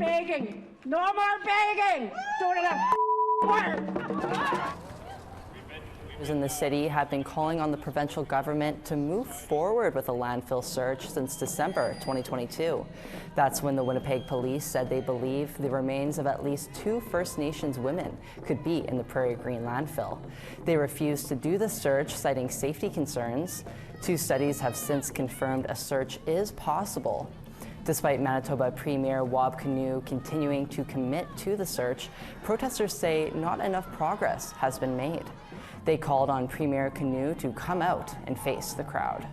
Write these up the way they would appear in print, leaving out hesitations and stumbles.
begging. No more begging. Do the work. In the city have been calling on the provincial government to move forward with a landfill search since December 2022. That's when the Winnipeg police said they believe the remains of at least 2 First Nations women could be in the Prairie Green landfill. They refused to do the search, citing safety concerns. 2 studies have since confirmed a search is possible. Despite Manitoba Premier Wab Kinew continuing to commit to the search, protesters say not enough progress has been made. They called on Premier Kinew to come out and face the crowd.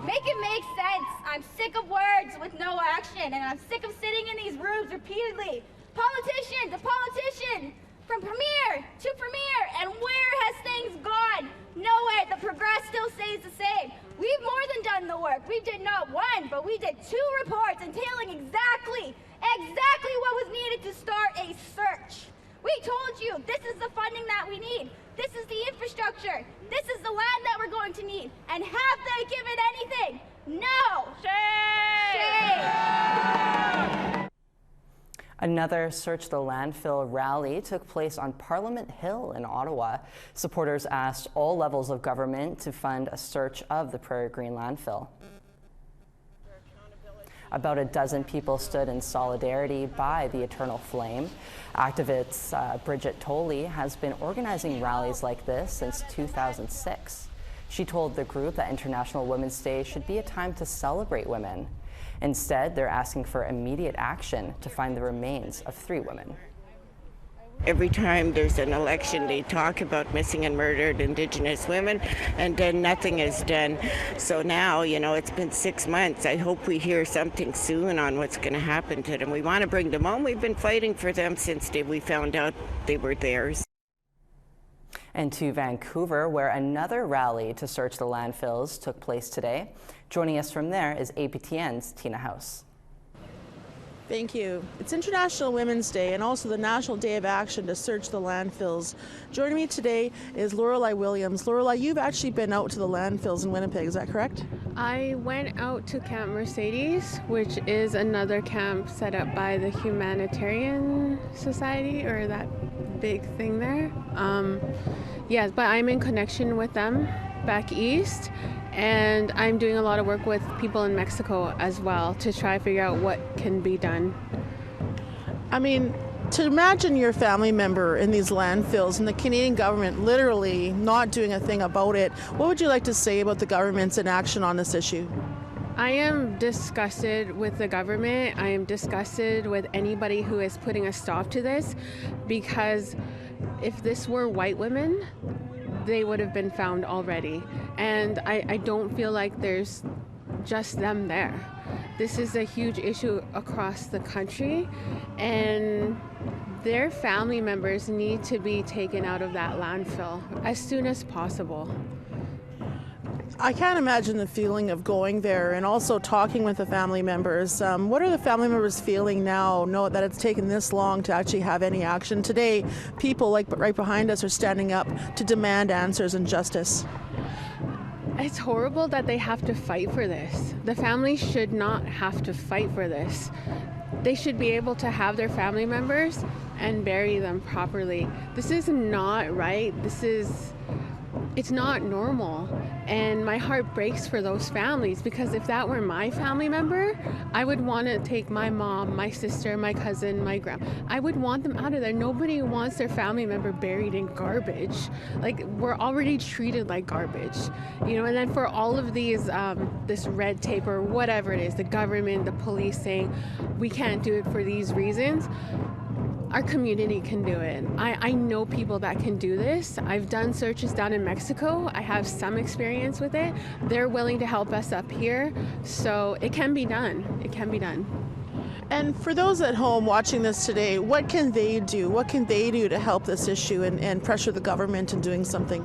Make it make sense. I'm sick of words with no action, and I'm sick of sitting in these rooms repeatedly. Politician to politician, from premier to premier, and where has things gone? Nowhere. The progress still stays the same. We've more than done the work. We did not 1, but we did 2 reports entailing exactly what was needed to start a search. We told you this is the funding that we need. This is the infrastructure. This is the land that we're going to need. And have they given anything? No. Shame. Another Search the Landfill rally took place on Parliament Hill in Ottawa. Supporters asked all levels of government to fund a search of the Prairie Green landfill. About a dozen people stood in solidarity by the Eternal Flame. Activist Bridget Tolley has been organizing rallies like this since 2006. She told the group that International Women's Day should be a time to celebrate women. Instead, they're asking for immediate action to find the remains of 3 women. Every time there's an election, they talk about missing and murdered Indigenous women, and then nothing is done. So now, it's been 6 months. I hope we hear something soon on what's going to happen to them. We want to bring them home. We've been fighting for them since we found out they were theirs. And to Vancouver, where another rally to search the landfills took place today. Joining us from there is APTN's Tina House. Thank you. It's International Women's Day and also the National Day of Action to search the landfills. Joining me today is Lorelei Williams. Lorelei, you've actually been out to the landfills in Winnipeg, is that correct? I went out to Camp Mercedes, which is another camp set up by the Humanitarian Society, or that big thing there. Yes, but I'm in connection with them back east. And I'm doing a lot of work with people in Mexico as well to try to figure out what can be done. I mean, to imagine your family member in these landfills and the Canadian government literally not doing a thing about it, what would you like to say about the government's inaction on this issue? I am disgusted with the government. I am disgusted with anybody who is putting a stop to this, because if this were white women, they would have been found already. And I don't feel like there's just them there. This is a huge issue across the country, and their family members need to be taken out of that landfill as soon as possible. I can't imagine the feeling of going there and also talking with the family members. What are the family members feeling now, know that it's taken this long to actually have any action? Today, people like right behind us are standing up to demand answers and justice. It's horrible that they have to fight for this. The family should not have to fight for this. They should be able to have their family members and bury them properly. This is not right. It's not normal. And my heart breaks for those families, because if that were my family member, I would want to take my mom, my sister, my cousin, my grandma. I would want them out of there. Nobody wants their family member buried in garbage. Like, we're already treated like garbage, and then for all of these, this red tape or whatever it is, the government, the police saying we can't do it for these reasons. Our community can do it. I know people that can do this. I've done searches down in Mexico. I have some experience with it. They're willing to help us up here. So it can be done. It can be done. And for those at home watching this today, what can they do? What can they do to help this issue and pressure the government in doing something?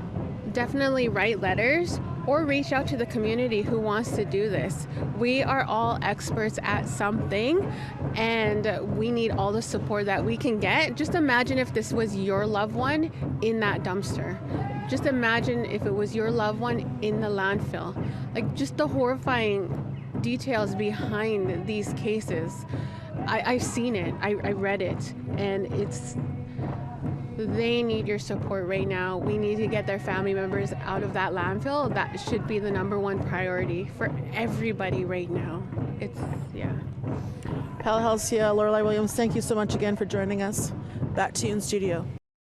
Definitely write letters or reach out to the community who wants to do this. We are all experts at something, and we need all the support that we can get. Just imagine if this was your loved one in that dumpster. Just imagine if it was your loved one in the landfill. Like, just the horrifying details behind these cases. I've seen it, I read it, and they need your support right now. We need to get their family members out of that landfill. That should be the #1 priority for everybody right now. Pal Halcia, Lorelei Williams, thank you so much again for joining us. Back to you in studio.